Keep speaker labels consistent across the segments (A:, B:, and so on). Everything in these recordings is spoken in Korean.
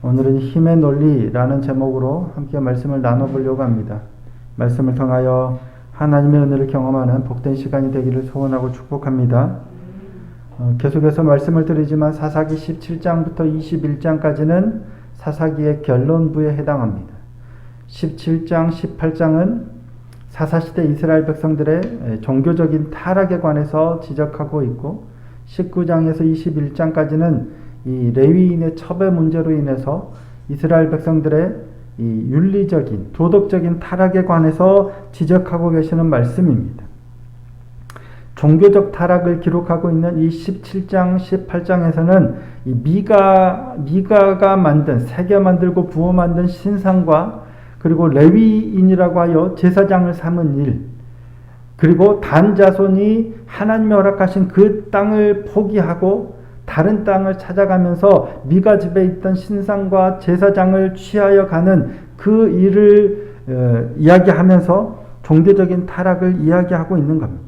A: 오늘은 힘의 논리라는 제목으로 함께 말씀을 나눠보려고 합니다. 말씀을 통하여 하나님의 은혜를 경험하는 복된 시간이 되기를 소원하고 축복합니다. 계속해서 말씀을 드리지만 사사기 17장부터 21장까지는 사사기의 결론부에 해당합니다. 17장, 18장은 사사시대 이스라엘 백성들의 종교적인 타락에 관해서 지적하고 있고 19장에서 21장까지는 이 레위인의 첩의 문제로 인해서 이스라엘 백성들의 이 윤리적인 도덕적인 타락에 관해서 지적하고 계시는 말씀입니다. 종교적 타락을 기록하고 있는 이 17장, 18장에서는 이 미가가 만든 새겨 만들고 부어 만든 신상과 그리고 레위인이라고 하여 제사장을 삼은 일, 그리고 단 자손이 하나님이 허락하신 그 땅을 포기하고 다른 땅을 찾아가면서 미가 집에 있던 신상과 제사장을 취하여 가는 그 일을 이야기하면서 종교적인 타락을 이야기하고 있는 겁니다.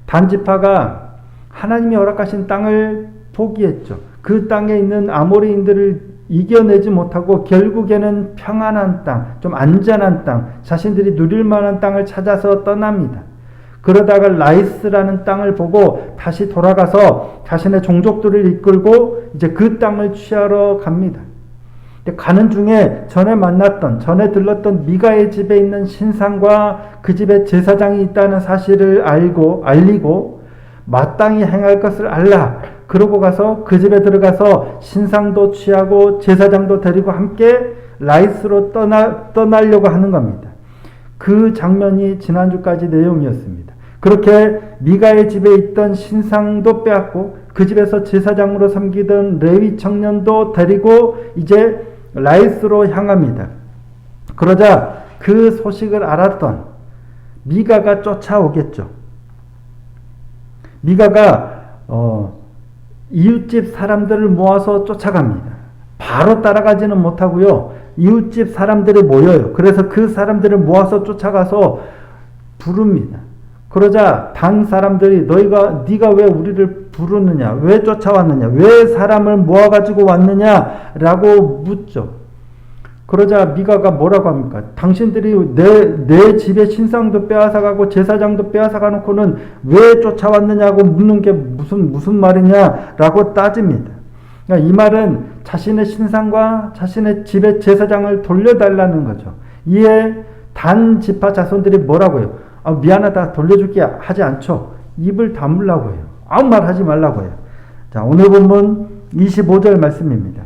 A: 단 지파가 하나님이 허락하신 땅을 포기했죠. 그 땅에 있는 아모리인들을 이겨내지 못하고 결국에는 평안한 땅, 좀 안전한 땅, 자신들이 누릴 만한 땅을 찾아서 떠납니다. 그러다가 라이스라는 땅을 보고 다시 돌아가서 자신의 종족들을 이끌고 이제 그 땅을 취하러 갑니다. 가는 중에 전에 들렀던 미가의 집에 있는 신상과 그 집에 제사장이 있다는 사실을 알리고 마땅히 행할 것을 알라. 그러고 가서 그 집에 들어가서 신상도 취하고 제사장도 데리고 함께 라이스로 떠나려고 하는 겁니다. 그 장면이 지난주까지 내용이었습니다. 그렇게 미가의 집에 있던 신상도 빼앗고 그 집에서 제사장으로 섬기던 레위 청년도 데리고 이제 라이스로 향합니다. 그러자 그 소식을 알았던 미가가 쫓아오겠죠. 미가가 이웃집 사람들을 모아서 쫓아갑니다. 바로 따라가지는 못하고요. 이웃집 사람들이 모여요. 그래서 그 사람들을 모아서 쫓아가서 부릅니다. 그러자 단 사람들이 네가 왜 우리를 부르느냐? 왜 쫓아왔느냐? 왜 사람을 모아가지고 왔느냐라고 묻죠. 그러자 미가가 뭐라고 합니까? 당신들이 내 집에 신상도 빼앗아가고 제사장도 빼앗아가놓고는 왜 쫓아왔느냐고 묻는 게 무슨 말이냐라고 따집니다. 그러니까 이 말은 자신의 신상과 자신의 집의 제사장을 돌려달라는 거죠. 이에 단 지파 자손들이 뭐라고 해요? 미안하다, 돌려줄게 하지 않죠. 입을 다물라고 해요. 아무 말 하지 말라고 해요. 자, 오늘 본문 25절 말씀입니다.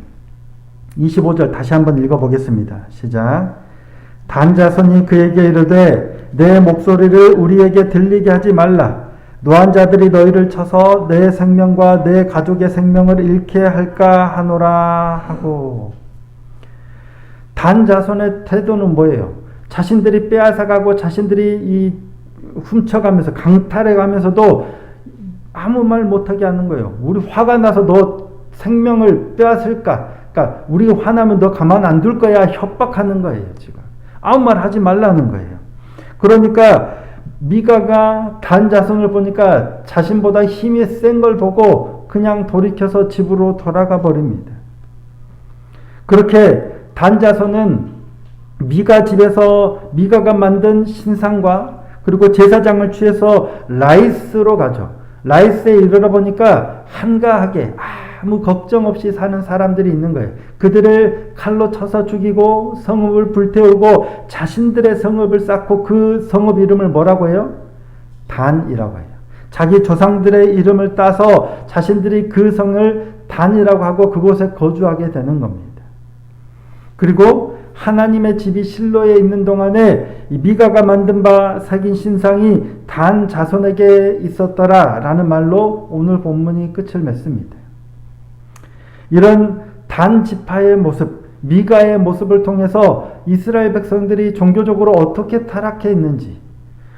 A: 25절 다시 한번 읽어보겠습니다. 시작. 단 자손이 그에게 이르되 내 목소리를 우리에게 들리게 하지 말라. 노한 자들이 너희를 쳐서 내 생명과 내 가족의 생명을 잃게 할까 하노라 하고. 단 자손의 태도는 뭐예요? 자신들이 빼앗아가고 자신들이 훔쳐가면서 강탈해가면서도 아무 말 못하게 하는 거예요. 우리 화가 나서 너 생명을 빼앗을까? 그러니까 우리가 화나면 너 가만 안 둘 거야 협박하는 거예요. 지금 아무 말 하지 말라는 거예요. 그러니까 미가가 단 자손을 보니까 자신보다 힘이 센 걸 보고 그냥 돌이켜서 집으로 돌아가 버립니다. 그렇게 단 자손은 미가 집에서 미가가 만든 신상과 그리고 제사장을 취해서 라이스로 가죠. 라이스에 이르러 보니까 한가하게 아무 걱정 없이 사는 사람들이 있는 거예요. 그들을 칼로 쳐서 죽이고 성읍을 불태우고 자신들의 성읍을 쌓고 그 성읍 이름을 뭐라고 해요? 단이라고 해요. 자기 조상들의 이름을 따서 자신들이 그 성을 단이라고 하고 그곳에 거주하게 되는 겁니다. 그리고 하나님의 집이 실로에 있는 동안에 미가가 만든 바 새긴 신상이 단 자손에게 있었더라 라는 말로 오늘 본문이 끝을 맺습니다. 이런 단 지파의 모습, 미가의 모습을 통해서 이스라엘 백성들이 종교적으로 어떻게 타락해 있는지,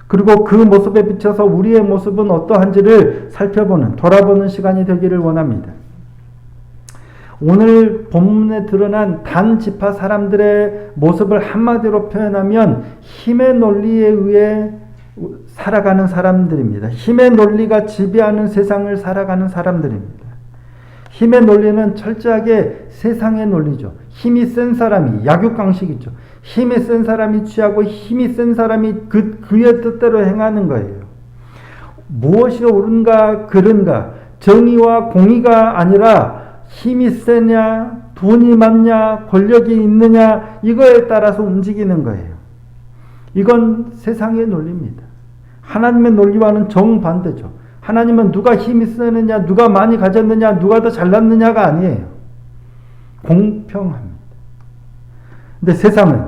A: 그리고 그 모습에 비춰서 우리의 모습은 어떠한지를 돌아보는 시간이 되기를 원합니다. 오늘 본문에 드러난 단 지파 사람들의 모습을 한마디로 표현하면 힘의 논리에 의해 살아가는 사람들입니다. 힘의 논리가 지배하는 세상을 살아가는 사람들입니다. 힘의 논리는 철저하게 세상의 논리죠. 힘이 센 사람이, 약육강식이죠. 힘이 센 사람이 취하고 힘이 센 사람이 그의 뜻대로 행하는 거예요. 무엇이 옳은가 그른가 정의와 공의가 아니라 힘이 세냐 돈이 많냐 권력이 있느냐 이거에 따라서 움직이는 거예요. 이건 세상의 논리입니다. 하나님의 논리와는 정반대죠. 하나님은 누가 힘이 세느냐 누가 많이 가졌느냐 누가 더 잘났느냐가 아니에요. 공평합니다. 근데 세상은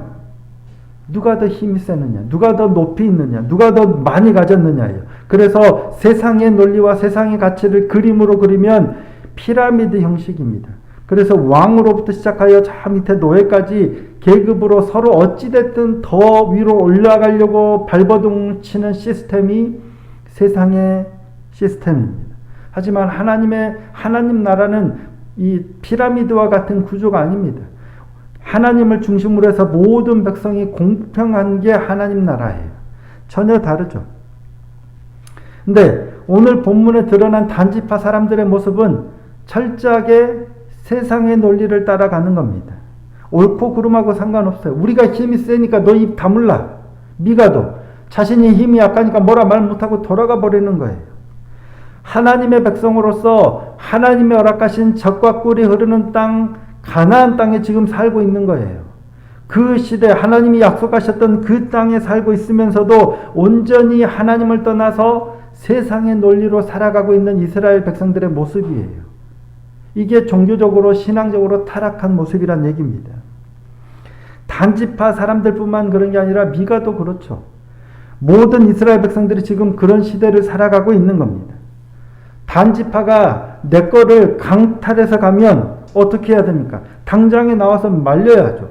A: 누가 더 힘이 세느냐 누가 더 높이 있느냐 누가 더 많이 가졌느냐예요. 그래서 세상의 논리와 세상의 가치를 그림으로 그리면 피라미드 형식입니다. 그래서 왕으로부터 시작하여 저 밑에 노예까지 계급으로 서로 어찌됐든 더 위로 올라가려고 발버둥 치는 시스템이 세상의 시스템입니다. 하지만 하나님 나라는 이 피라미드와 같은 구조가 아닙니다. 하나님을 중심으로 해서 모든 백성이 공평한 게 하나님 나라예요. 전혀 다르죠. 근데 오늘 본문에 드러난 단지파 사람들의 모습은 철저하게 세상의 논리를 따라가는 겁니다. 옳고 그름하고 상관없어요. 우리가 힘이 세니까 너 입 다물라. 미가도 자신이 힘이 약하니까 뭐라 말 못하고 돌아가 버리는 거예요. 하나님의 백성으로서 하나님의 허락하신 젖과 꿀이 흐르는 땅 가나안 땅에 지금 살고 있는 거예요. 그 시대 하나님이 약속하셨던 그 땅에 살고 있으면서도 온전히 하나님을 떠나서 세상의 논리로 살아가고 있는 이스라엘 백성들의 모습이에요. 이게 종교적으로 신앙적으로 타락한 모습이란 얘기입니다. 단지파 사람들뿐만 그런 게 아니라 미가도 그렇죠. 모든 이스라엘 백성들이 지금 그런 시대를 살아가고 있는 겁니다. 단지파가 내 거를 강탈해서 가면 어떻게 해야 됩니까? 당장에 나와서 말려야죠.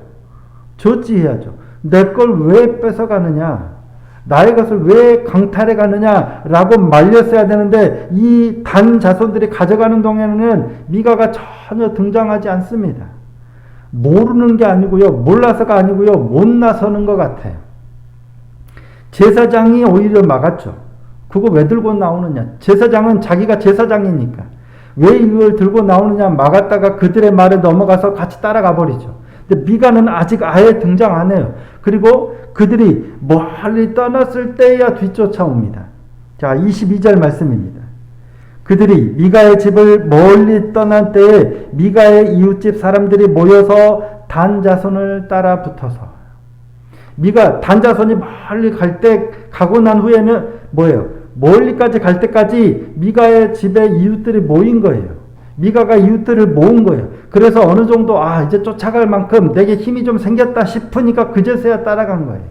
A: 저지해야죠. 내 걸 왜 뺏어가느냐? 나의 것을 왜 강탈해 가느냐라고 말렸어야 되는데 이 단 자손들이 가져가는 동안에는 미가가 전혀 등장하지 않습니다. 모르는 게 아니고요. 몰라서가 아니고요. 못 나서는 것 같아요. 제사장이 오히려 막았죠. 그거 왜 들고 나오느냐. 제사장은 자기가 제사장이니까. 왜 이걸 들고 나오느냐 막았다가 그들의 말에 넘어가서 같이 따라가 버리죠. 근데 미가는 아직 아예 등장 안 해요. 그리고 그들이 멀리 떠났을 때야 뒤쫓아옵니다. 자, 22절 말씀입니다. 그들이 미가의 집을 멀리 떠난 때에 미가의 이웃집 사람들이 모여서 단 자손을 따라 붙어서 미가 단 자손이 멀리 갈 때 가고 난 후에는 뭐예요? 멀리까지 갈 때까지 미가의 집에 이웃들이 모인 거예요. 미가가 이웃들을 모은 거예요. 그래서 어느 정도 이제 쫓아갈 만큼 내게 힘이 좀 생겼다 싶으니까 그제서야 따라간 거예요.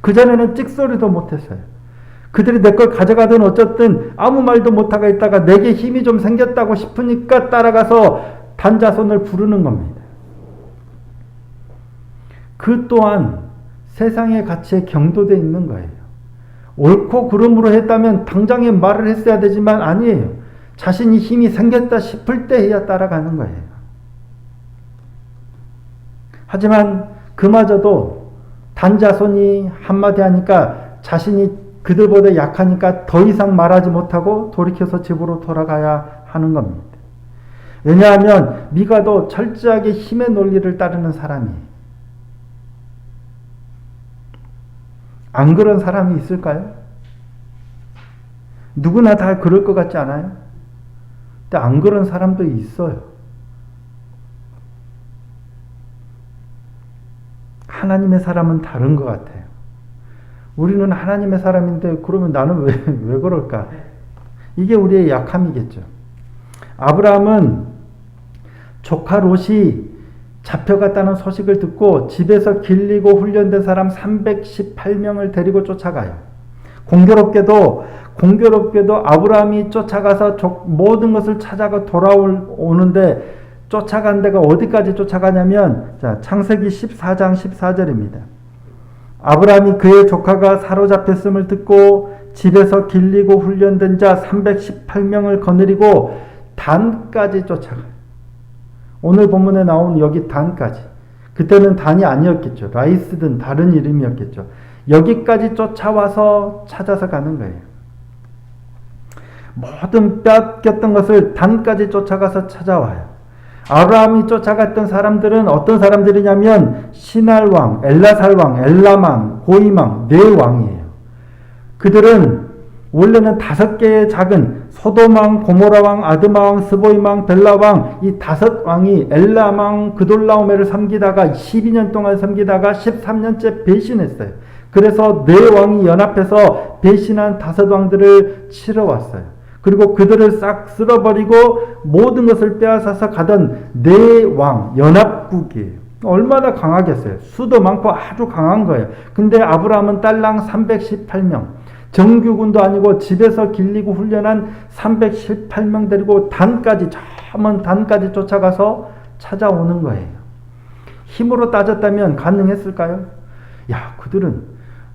A: 그전에는 찍소리도 못했어요. 그들이 내 걸 가져가든 어쨌든 아무 말도 못하고 있다가 내게 힘이 좀 생겼다고 싶으니까 따라가서 단자손을 부르는 겁니다. 그 또한 세상의 가치에 경도되어 있는 거예요. 옳고 그름으로 했다면 당장에 말을 했어야 되지만 아니에요. 자신이 힘이 생겼다 싶을 때 해야 따라가는 거예요. 하지만 그마저도 단자손이 한마디 하니까 자신이 그들보다 약하니까 더 이상 말하지 못하고 돌이켜서 집으로 돌아가야 하는 겁니다. 왜냐하면 미가도 철저하게 힘의 논리를 따르는 사람이에요. 안 그런 사람이 있을까요? 누구나 다 그럴 것 같지 않아요? 근데 안 그런 사람도 있어요. 하나님의 사람은 다른 것 같아요. 우리는 하나님의 사람인데 그러면 나는 왜 그럴까? 이게 우리의 약함이겠죠. 아브라함은 조카 롯이 잡혀갔다는 소식을 듣고 집에서 길리고 훈련된 사람 318명을 데리고 쫓아가요. 공교롭게도 아브라함이 쫓아가서 모든 것을 찾아가 돌아오는데 쫓아간 데가 어디까지 쫓아가냐면 창세기 14장 14절입니다. 아브라함이 그의 조카가 사로잡혔음을 듣고 집에서 길리고 훈련된 자 318명을 거느리고 단까지 쫓아가요. 오늘 본문에 나온 여기 단까지. 그때는 단이 아니었겠죠. 라이스든 다른 이름이었겠죠. 여기까지 쫓아와서 찾아서 가는 거예요. 모든 빼앗겼던 것을 단까지 쫓아가서 찾아와요. 아브라함이 쫓아갔던 사람들은 어떤 사람들이냐면 시날왕, 엘라살왕, 엘라망, 고이망 네 왕이에요. 그들은 원래는 5개의 작은 소돔왕, 고모라왕, 아드마왕, 스보임왕, 벨라왕 이 5왕이 엘라망 그돌라오메를 섬기다가 12년 동안 섬기다가 13년째 배신했어요. 그래서 네 왕이 연합해서 배신한 5왕들을 치러 왔어요. 그리고 그들을 싹 쓸어버리고 모든 것을 빼앗아서 가던 네 왕 연합국이에요. 얼마나 강하겠어요. 수도 많고 아주 강한 거예요. 근데 아브라함은 딸랑 318명 정규군도 아니고 집에서 길리고 훈련한 318명 데리고 단까지 저 먼 단까지 쫓아가서 찾아오는 거예요. 힘으로 따졌다면 가능했을까요? 야, 그들은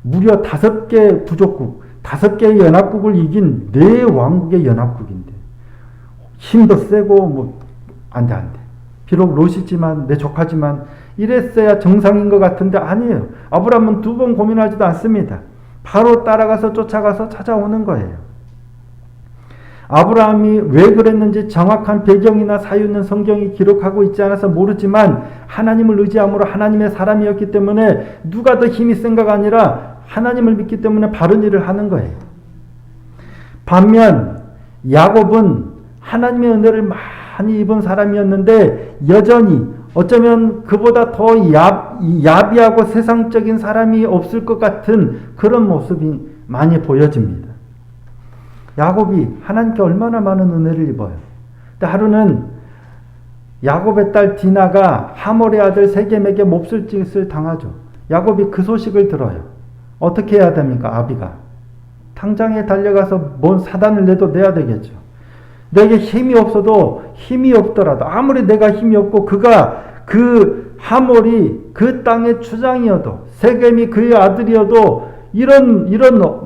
A: 무려 5개 부족국 5개의 연합국을 이긴 4왕국의 연합국인데 힘도 세고 뭐 안돼. 비록 롯이지만 내 조카지만 이랬어야 정상인 것 같은데 아니에요. 아브라함은 2번 고민하지도 않습니다. 바로 따라가서 쫓아가서 찾아오는 거예요. 아브라함이 왜 그랬는지 정확한 배경이나 사유는 성경이 기록하고 있지 않아서 모르지만 하나님을 의지함으로 하나님의 사람이었기 때문에 누가 더 힘이 센가가 아니라 하나님을 믿기 때문에 바른 일을 하는 거예요. 반면 야곱은 하나님의 은혜를 많이 입은 사람이었는데 여전히 어쩌면 그보다 더 야비하고 세상적인 사람이 없을 것 같은 그런 모습이 많이 보여집니다. 야곱이 하나님께 얼마나 많은 은혜를 입어요. 근데 하루는 야곱의 딸 디나가 하몰의 아들 세겜에게 몹쓸 당하죠. 야곱이 그 소식을 들어요. 어떻게 해야 됩니까? 아비가 당장에 달려가서 뭔 사단을 내야 되겠죠. 내게 힘이 없어도 힘이 없더라도 아무리 내가 힘이 없고 그가 그 하몰이 그 땅의 주장이어도 세겜이 그의 아들이어도 이런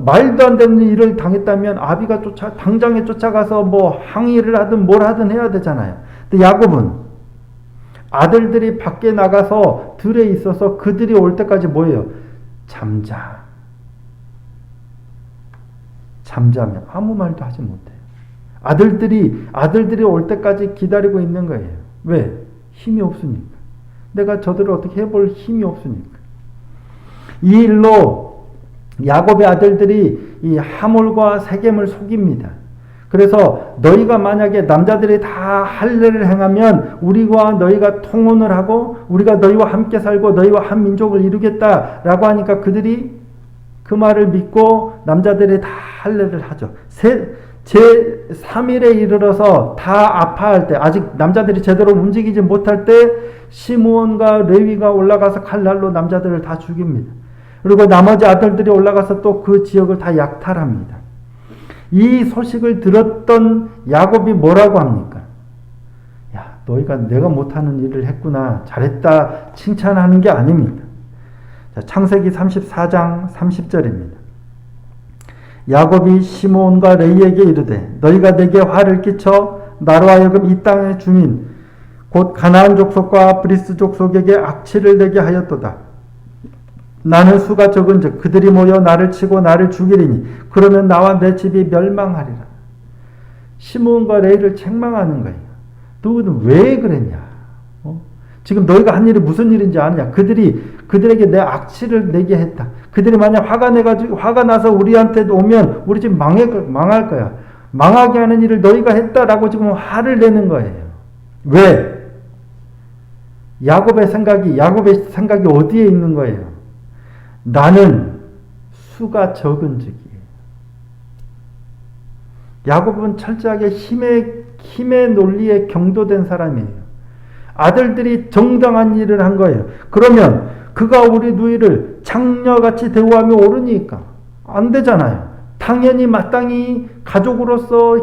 A: 말도 안 되는 일을 당했다면 아비가 당장에 쫓아가서 뭐 항의를 하든 뭘 하든 해야 되잖아요. 근데 야곱은 아들들이 밖에 나가서 들에 있어서 그들이 올 때까지 뭐예요? 잠자면 아무 말도 하지 못해요. 아들들이 올 때까지 기다리고 있는 거예요. 왜? 힘이 없으니까. 내가 저들을 어떻게 해볼 힘이 없으니까. 이 일로 야곱의 아들들이 이 하몰과 세겜을 속입니다. 그래서 너희가 만약에 남자들이 다 할례를 행하면 우리와 너희가 통혼을 하고 우리가 너희와 함께 살고 너희와 한 민족을 이루겠다라고 하니까 그들이 그 말을 믿고 남자들이 다 할례를 하죠. 제3일에 이르러서 다 아파할 때 아직 남자들이 제대로 움직이지 못할 때 시므온과 레위가 올라가서 칼날로 남자들을 다 죽입니다. 그리고 나머지 아들들이 올라가서 또 그 지역을 다 약탈합니다. 이 소식을 들었던 야곱이 뭐라고 합니까? 야, 너희가 내가 못하는 일을 했구나. 잘했다. 칭찬하는 게 아닙니다. 자, 창세기 34장 30절입니다. 야곱이 시므온과 레위에게 이르되 너희가 내게 화를 끼쳐 나로 하여금 이 땅의 주민 곧 가나안 족속과 브리스 족속에게 악취를 내게 하였도다. 나는 수가 적은즉 그들이 모여 나를 치고 나를 죽이리니 그러면 나와 내 집이 멸망하리라. 시므온과 레위를 책망하는 거예요. 너희는 왜 그랬냐? 지금 너희가 한 일이 무슨 일인지 아느냐? 그들에게 내 악취를 내게 했다. 그들이 만약 화가 나서 우리한테 오면 우리 집 망할 거야. 망하게 하는 일을 너희가 했다라고 지금 화를 내는 거예요. 왜? 야곱의 생각이 어디에 있는 거예요? 나는 수가 적은즉이에요. 야곱은 철저하게 힘의 논리에 경도된 사람이에요. 아들들이 정당한 일을 한 거예요. 그러면 그가 우리 누이를 장녀같이 대우하며 옳으니까 안 되잖아요. 당연히 마땅히 가족으로서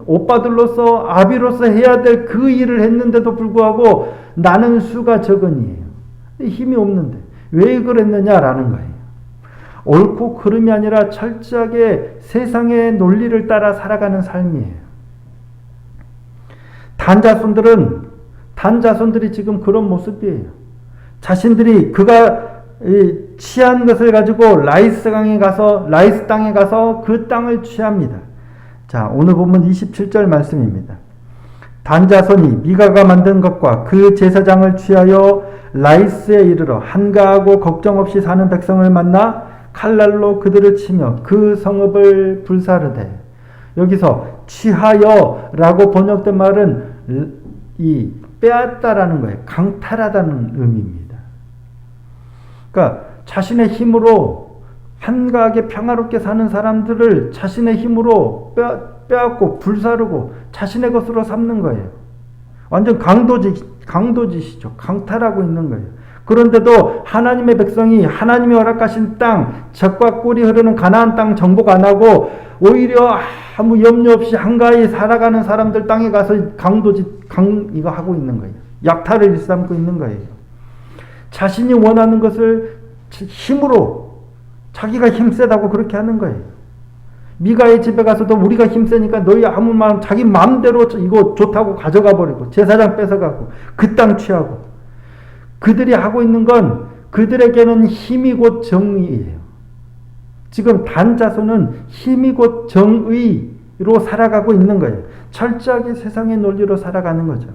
A: 오빠들로서 아비로서 해야 될 그 일을 했는데도 불구하고 나는 수가 적은이에요. 힘이 없는데 왜 그랬느냐라는 거예요. 옳고 그름이 아니라 철저하게 세상의 논리를 따라 살아가는 삶이에요. 단자손들이 지금 그런 모습이에요. 자신들이 그가 취한 것을 가지고 라이스 땅에 가서 그 땅을 취합니다. 자, 오늘 본문 27절 말씀입니다. 단자손이 미가가 만든 것과 그 제사장을 취하여 라이스에 이르러 한가하고 걱정 없이 사는 백성을 만나 칼날로 그들을 치며 그 성읍을 불사르되, 여기서 취하여라고 번역된 말은 이 빼앗다라는 거예요. 강탈하다는 의미입니다. 그러니까 자신의 힘으로 한가하게 평화롭게 사는 사람들을 자신의 힘으로 빼앗고 불사르고 자신의 것으로 삼는 거예요. 완전 강도짓이죠. 강탈하고 있는 거예요. 그런데도 하나님의 백성이 하나님이 허락하신 땅, 젖과 꿀이 흐르는 가나안 땅 정복 안 하고 오히려 아무 염려 없이 한가히 살아가는 사람들 땅에 가서 이거 하고 있는 거예요. 약탈을 일삼고 있는 거예요. 자신이 원하는 것을 힘으로, 자기가 힘세다고 그렇게 하는 거예요. 미가의 집에 가서도 우리가 힘세니까 너희 아무 마음, 자기 마음대로 이거 좋다고 가져가 버리고 제사장 뺏어가고 그 땅 취하고, 그들이 하고 있는 건 그들에게는 힘이 곧 정의예요. 지금 단자손은 힘이 곧 정의로 살아가고 있는 거예요. 철저하게 세상의 논리로 살아가는 거죠.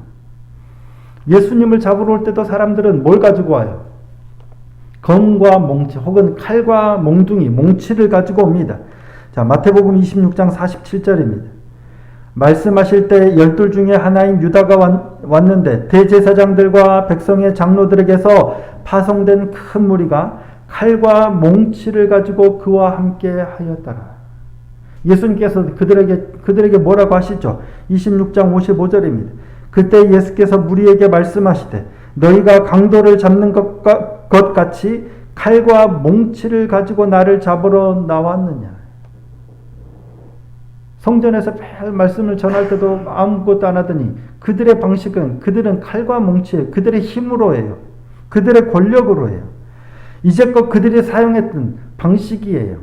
A: 예수님을 잡으러 올 때도 사람들은 뭘 가지고 와요? 검과 몽치 혹은 칼과 몽둥이, 몽치를 가지고 옵니다. 자, 마태복음 26장 47절입니다. 말씀하실 때 12 중에 하나인 유다가 왔는데 대제사장들과 백성의 장로들에게서 파송된 큰 무리가 칼과 몽치를 가지고 그와 함께 하였더라. 예수님께서 그들에게 뭐라고 하시죠? 26장 55절입니다. 그때 예수께서 무리에게 말씀하시되 너희가 강도를 잡는 것 같이 칼과 몽치를 가지고 나를 잡으러 나왔느냐. 성전에서 매일 말씀을 전할 때도 아무것도 안 하더니 그들의 방식은, 그들은 칼과 몽치예요. 그들의 힘으로 해요. 그들의 권력으로 해요. 이제껏 그들이 사용했던 방식이에요.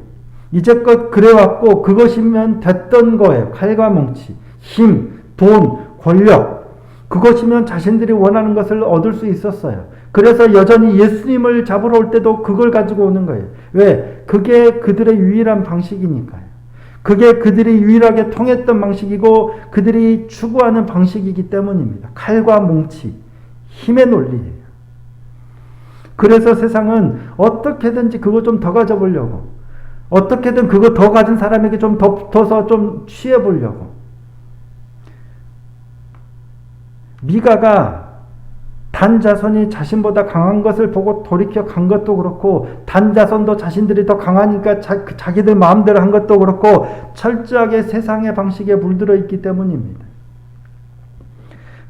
A: 이제껏 그래왔고 그것이면 됐던 거예요. 칼과 몽치, 힘, 돈, 권력, 그것이면 자신들이 원하는 것을 얻을 수 있었어요. 그래서 여전히 예수님을 잡으러 올 때도 그걸 가지고 오는 거예요. 왜? 그게 그들의 유일한 방식이니까요. 그게 그들이 유일하게 통했던 방식이고 그들이 추구하는 방식이기 때문입니다. 칼과 몽치, 힘의 논리예요. 그래서 세상은 어떻게든지 그거 좀 더 가져보려고, 어떻게든 그거 더 가진 사람에게 좀 더 붙어서 좀 취해보려고. 미가가 단자손이 자신보다 강한 것을 보고 돌이켜 간 것도 그렇고, 단자손도 자신들이 더 강하니까 자기들 마음대로 한 것도 그렇고, 철저하게 세상의 방식에 물들어 있기 때문입니다.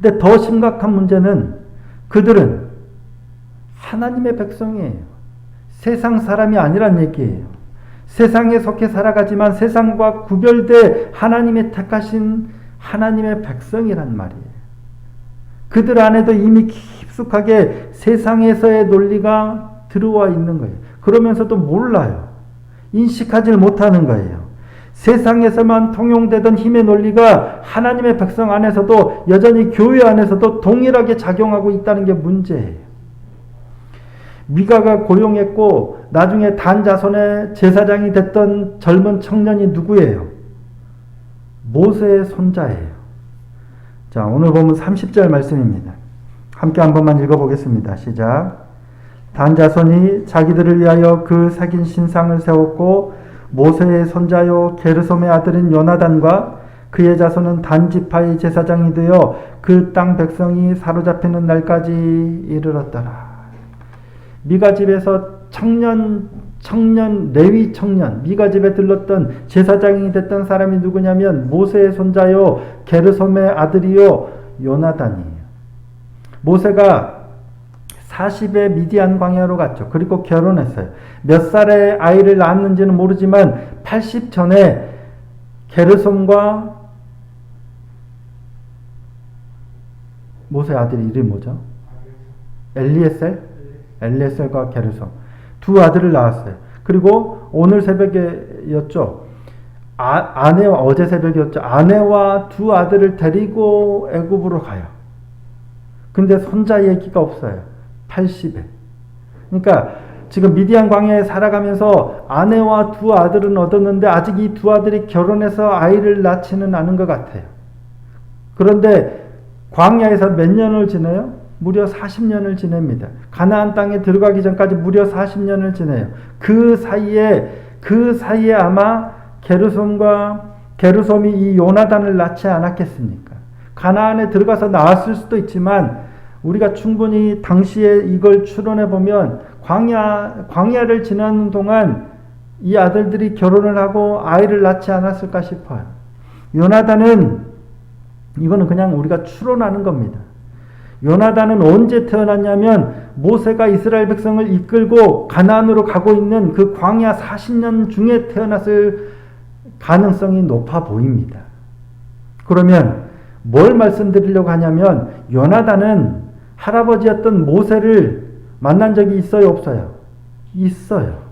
A: 근데 더 심각한 문제는 그들은 하나님의 백성이에요. 세상 사람이 아니란 얘기예요. 세상에 속해 살아가지만 세상과 구별돼 하나님의 택하신 하나님의 백성이란 말이에요. 그들 안에도 이미 깊숙하게 세상에서의 논리가 들어와 있는 거예요. 그러면서도 몰라요. 인식하지 못하는 거예요. 세상에서만 통용되던 힘의 논리가 하나님의 백성 안에서도, 여전히 교회 안에서도 동일하게 작용하고 있다는 게 문제예요. 미가가 고용했고 나중에 단자손의 제사장이 됐던 젊은 청년이 누구예요? 모세의 손자예요. 자, 오늘 보면 30절 말씀입니다. 함께 한 번만 읽어보겠습니다. 시작. 단자손이 자기들을 위하여 그 새긴 신상을 세웠고 모세의 손자요 게르솜의 아들인 요나단과 그의 자손은 단지파의 제사장이 되어 그 땅 백성이 사로잡히는 날까지 이르렀더라. 미가 집에서 레위 청년, 미가 집에 들렀던 제사장이 됐던 사람이 누구냐면 모세의 손자요 게르솜의 아들이요 요나단이에요. 모세가 40에 미디안 광야로 갔죠. 그리고 결혼했어요. 몇 살에 아이를 낳았는지는 모르지만 80 전에 게르솜과 모세 아들 이름이 뭐죠? 엘리에셀과 게르솜 두 아들을 낳았어요. 그리고 오늘 새벽이었죠. 아내와 어제 새벽이었죠. 아내와 두 아들을 데리고 애굽으로 가요. 근데 손자 얘기가 없어요. 80에. 그러니까 지금 미디안 광야에 살아가면서 아내와 두 아들은 얻었는데 아직 이 두 아들이 결혼해서 아이를 낳지는 않은 것 같아요. 그런데 광야에서 몇 년을 지내요? 무려 40년을 지냅니다. 가나안 땅에 들어가기 전까지 무려 40년을 지내요. 그 사이에 아마 게르솜이 이 요나단을 낳지 않았겠습니까? 가나안에 들어가서 낳았을 수도 있지만 우리가 충분히 당시에 이걸 추론해 보면 광야를 지나는 동안 이 아들들이 결혼을 하고 아이를 낳지 않았을까 싶어요. 요나단은 이거는 그냥 우리가 추론하는 겁니다. 요나단은 언제 태어났냐면 모세가 이스라엘 백성을 이끌고 가나안으로 가고 있는 그 광야 40년 중에 태어났을 가능성이 높아 보입니다. 그러면 뭘 말씀드리려고 하냐면 요나단은 할아버지였던 모세를 만난 적이 있어요, 없어요? 있어요.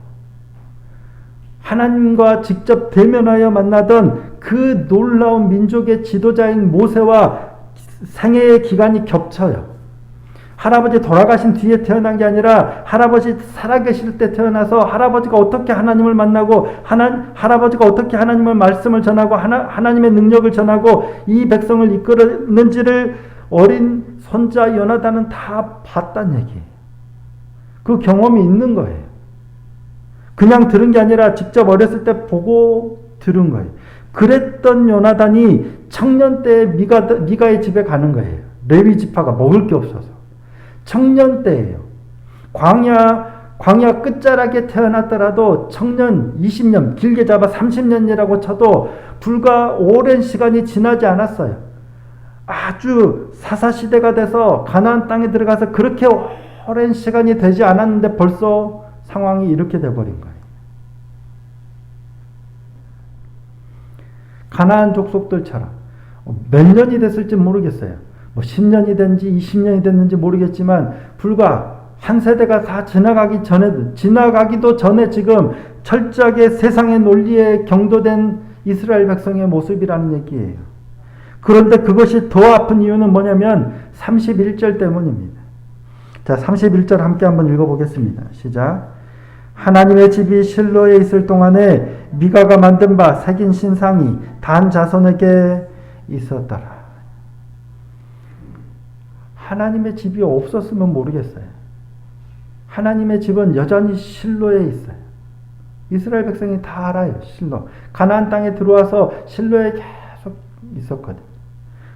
A: 하나님과 직접 대면하여 만나던 그 놀라운 민족의 지도자인 모세와 생애의 기간이 겹쳐요. 할아버지 돌아가신 뒤에 태어난 게 아니라 할아버지 살아계실 때 태어나서 할아버지가 어떻게 하나님을 만나고 할아버지가 어떻게 하나님의 말씀을 전하고 하나님의 능력을 전하고 이 백성을 이끌었는지를 어린 손자 요나단은 다 봤단 얘기예요. 그 경험이 있는 거예요. 그냥 들은 게 아니라 직접 어렸을 때 보고 들은 거예요. 그랬던 요나단이 청년 때 미가의 집에 가는 거예요. 레위 지파가 먹을 게 없어서. 청년 때예요. 광야 끝자락에 태어났더라도 청년 20년, 길게 잡아 30년이라고 쳐도 불과 오랜 시간이 지나지 않았어요. 아주 사사시대가 돼서 가나안 땅에 들어가서 그렇게 오랜 시간이 되지 않았는데 벌써 상황이 이렇게 돼버린 거예요. 가나안 족속들처럼 몇 년이 됐을지 모르겠어요. 10년이 됐는지 20년이 됐는지 모르겠지만 불과 한 세대가 다 지나가기도 전에 지금 철저하게 세상의 논리에 경도된 이스라엘 백성의 모습이라는 얘기예요. 그런데 그것이 더 아픈 이유는 뭐냐면 31절 때문입니다. 자, 31절 함께 한번 읽어보겠습니다. 시작. 하나님의 집이 실로에 있을 동안에 미가가 만든 바 새긴 신상이 단 자손에게 있었더라. 하나님의 집이 없었으면 모르겠어요. 하나님의 집은 여전히 실로에 있어요. 이스라엘 백성이 다 알아요. 실로. 가나안 땅에 들어와서 실로에 계속 있었거든.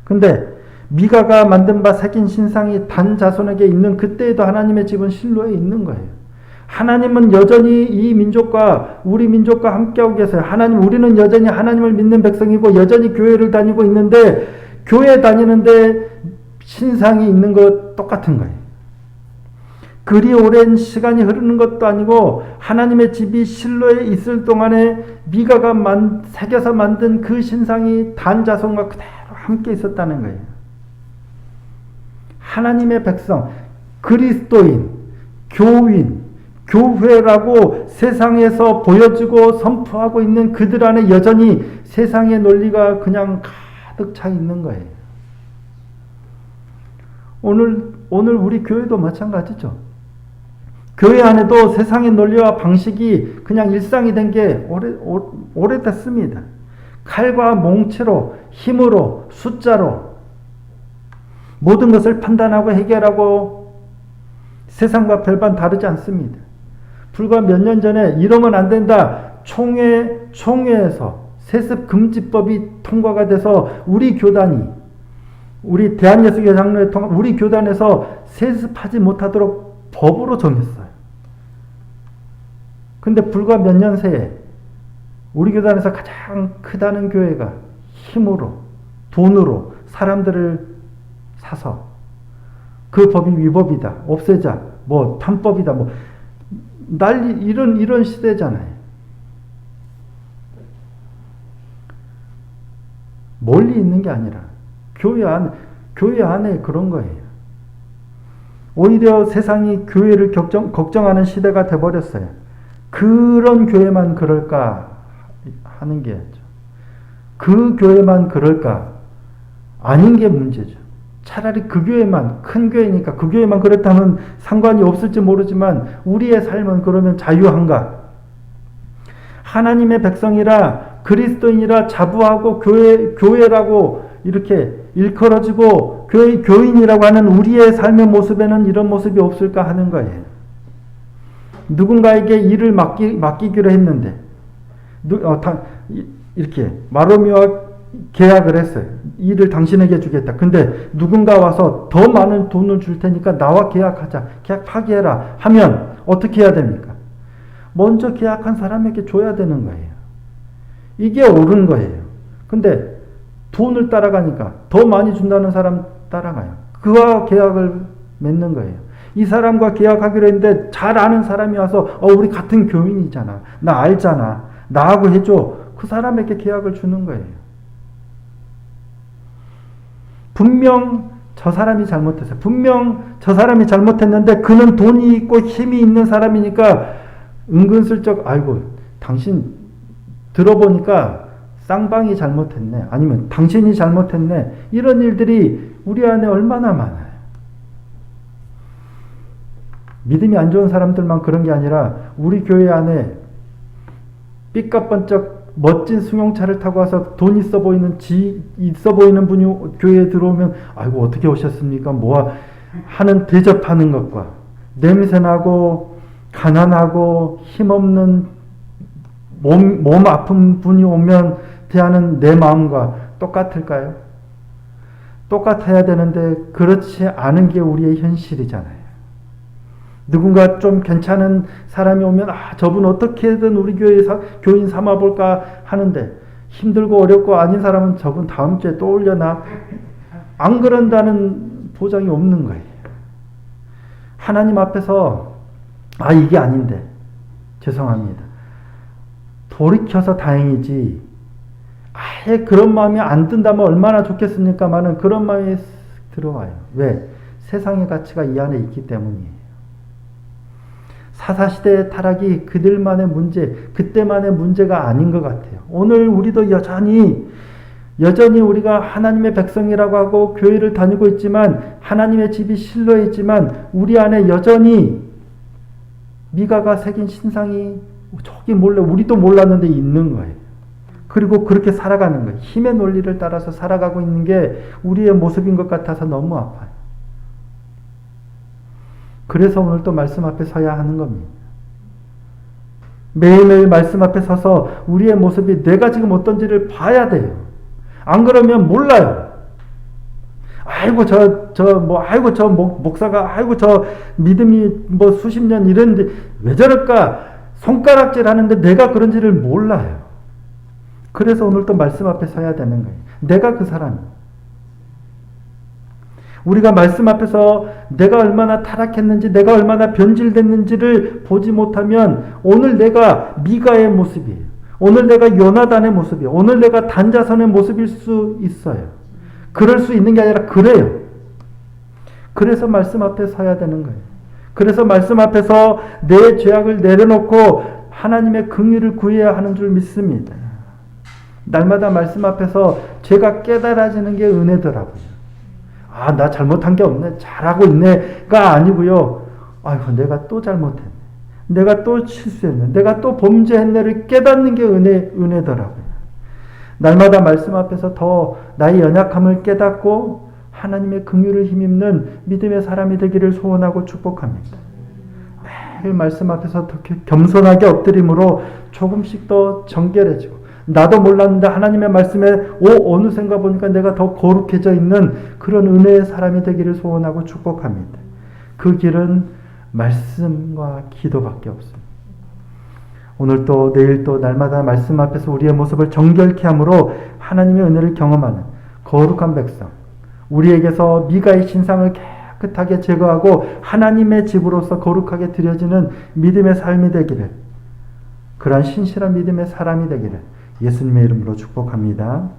A: 근데 미가가 만든 바 새긴 신상이 단 자손에게 있는 그때에도 하나님의 집은 실로에 있는 거예요. 하나님은 여전히 이 민족과 우리 민족과 함께하고 계세요. 우리는 여전히 하나님을 믿는 백성이고 여전히 교회를 다니고 있는데 교회 다니는데 신상이 있는 것 똑같은 거예요. 그리 오랜 시간이 흐르는 것도 아니고 하나님의 집이 실로에 있을 동안에 미가가 새겨서 만든 그 신상이 단 자손과 그대로 함께 있었다는 거예요. 하나님의 백성, 그리스도인, 교회라고 세상에서 보여주고 선포하고 있는 그들 안에 여전히 세상의 논리가 그냥 가득 차 있는 거예요. 오늘 우리 교회도 마찬가지죠. 교회 안에도 세상의 논리와 방식이 그냥 일상이 된 게 오래됐습니다. 칼과 몽체로, 힘으로, 숫자로 모든 것을 판단하고 해결하고 세상과 별반 다르지 않습니다. 불과 몇 년 전에 이러면 안 된다. 총회에서 세습금지법이 통과가 돼서 우리 대한예수교 장로회 우리 교단에서 세습하지 못하도록 법으로 정했어요. 근데 불과 몇 년 새에 우리 교단에서 가장 크다는 교회가 힘으로, 돈으로 사람들을 사서 그 법이 위법이다, 없애자, 편법이다, 난리, 이런 시대잖아요. 멀리 있는 게 아니라 교회 안에 그런 거예요. 오히려 세상이 교회를 걱정하는 시대가 돼버렸어요. 그런 교회만 그럴까 하는 게죠. 그 교회만 그럴까? 아닌 게 문제죠. 차라리 그 교회만, 큰 교회니까 그 교회만 그렇다면 상관이 없을지 모르지만 우리의 삶은 그러면 자유한가? 하나님의 백성이라 그리스도인이라 자부하고 교회라고 이렇게 일컬어지고 교인이라고 하는 우리의 삶의 모습에는 이런 모습이 없을까 하는 거예요. 누군가에게 일을 맡기기로 했는데 이렇게 마로미와 계약을 했어요. 일을 당신에게 주겠다. 근데 누군가 와서 더 많은 돈을 줄 테니까 나와 계약하자. 계약 파기해라 하면 어떻게 해야 됩니까? 먼저 계약한 사람에게 줘야 되는 거예요. 이게 옳은 거예요. 근데 돈을 따라가니까 더 많이 준다는 사람 따라가요. 그와 계약을 맺는 거예요. 이 사람과 계약하기로 했는데 잘 아는 사람이 와서 우리 같은 교인이잖아. 나 알잖아. 나하고 해줘. 그 사람에게 계약을 주는 거예요. 분명 저 사람이 잘못했어요. 분명 저 사람이 잘못했는데 그는 돈이 있고 힘이 있는 사람이니까 은근슬쩍 아이고 당신 들어보니까 쌍방이 잘못했네. 아니면 당신이 잘못했네. 이런 일들이 우리 안에 얼마나 많아요. 믿음이 안 좋은 사람들만 그런 게 아니라 우리 교회 안에 삐까번쩍 멋진 승용차를 타고 와서 돈 있어 보이는 분이 교회에 들어오면 아이고 어떻게 오셨습니까? 뭐 하는 대접하는 것과 냄새나고 가난하고 힘없는 몸 아픈 분이 오면 대하는 내 마음과 똑같을까요? 똑같아야 되는데 그렇지 않은 게 우리의 현실이잖아요. 누군가 좀 괜찮은 사람이 오면 저분 어떻게든 우리 교인 삼아볼까 하는데 힘들고 어렵고 아닌 사람은 저분 다음 주에 또 올려나 안 그런다는 보장이 없는 거예요. 하나님 앞에서 이게 아닌데 죄송합니다. 돌이켜서 다행이지 아예 그런 마음이 안 든다면 얼마나 좋겠습니까마는 그런 마음이 들어와요. 왜? 세상의 가치가 이 안에 있기 때문이에요. 사사시대의 타락이 그들만의 문제, 그때만의 문제가 아닌 것 같아요. 오늘 우리도 여전히 우리가 하나님의 백성이라고 하고 교회를 다니고 있지만 하나님의 집이 실로에 있지만 우리 안에 여전히 미가가 새긴 신상이 저기 몰래 우리도 몰랐는데 있는 거예요. 그리고 그렇게 살아가는 거예요. 힘의 논리를 따라서 살아가고 있는 게 우리의 모습인 것 같아서 너무 아파요. 그래서 오늘 또 말씀 앞에 서야 하는 겁니다. 매일매일 말씀 앞에 서서 우리의 모습이 내가 지금 어떤지를 봐야 돼요. 안 그러면 몰라요. 아이고 저 목사가 저 믿음이 수십 년 이랬는데 왜 저럴까 손가락질 하는데 내가 그런지를 몰라요. 그래서 오늘 또 말씀 앞에 서야 되는 거예요. 내가 그 사람이에요. 우리가 말씀 앞에서 내가 얼마나 타락했는지 내가 얼마나 변질됐는지를 보지 못하면 오늘 내가 미가의 모습이에요. 오늘 내가 요나단의 모습이에요. 오늘 내가 단자선의 모습일 수 있어요. 그럴 수 있는 게 아니라 그래요. 그래서 말씀 앞에 서야 되는 거예요. 그래서 말씀 앞에서 내 죄악을 내려놓고 하나님의 긍휼을 구해야 하는 줄 믿습니다. 날마다 말씀 앞에서 죄가 깨달아지는 게 은혜더라고요. 나 잘못한 게 없네. 잘하고 있네가 아니고요. 아이고 내가 또 잘못했네. 내가 또 실수했네. 내가 또 범죄했네를 깨닫는 게 은혜더라고요. 날마다 말씀 앞에서 더 나의 연약함을 깨닫고 하나님의 긍휼을 힘입는 믿음의 사람이 되기를 소원하고 축복합니다. 매일 말씀 앞에서 더 겸손하게 엎드림으로 조금씩 더 정결해지고 나도 몰랐는데 하나님의 말씀에 어느샌가 보니까 내가 더 거룩해져 있는 그런 은혜의 사람이 되기를 소원하고 축복합니다. 그 길은 말씀과 기도밖에 없습니다. 오늘 또 내일 또 날마다 말씀 앞에서 우리의 모습을 정결케 함으로 하나님의 은혜를 경험하는 거룩한 백성, 우리에게서 미가의 신상을 깨끗하게 제거하고 하나님의 집으로서 거룩하게 드려지는 믿음의 삶이 되기를, 그러한 신실한 믿음의 사람이 되기를 예수님의 이름으로 축복합니다.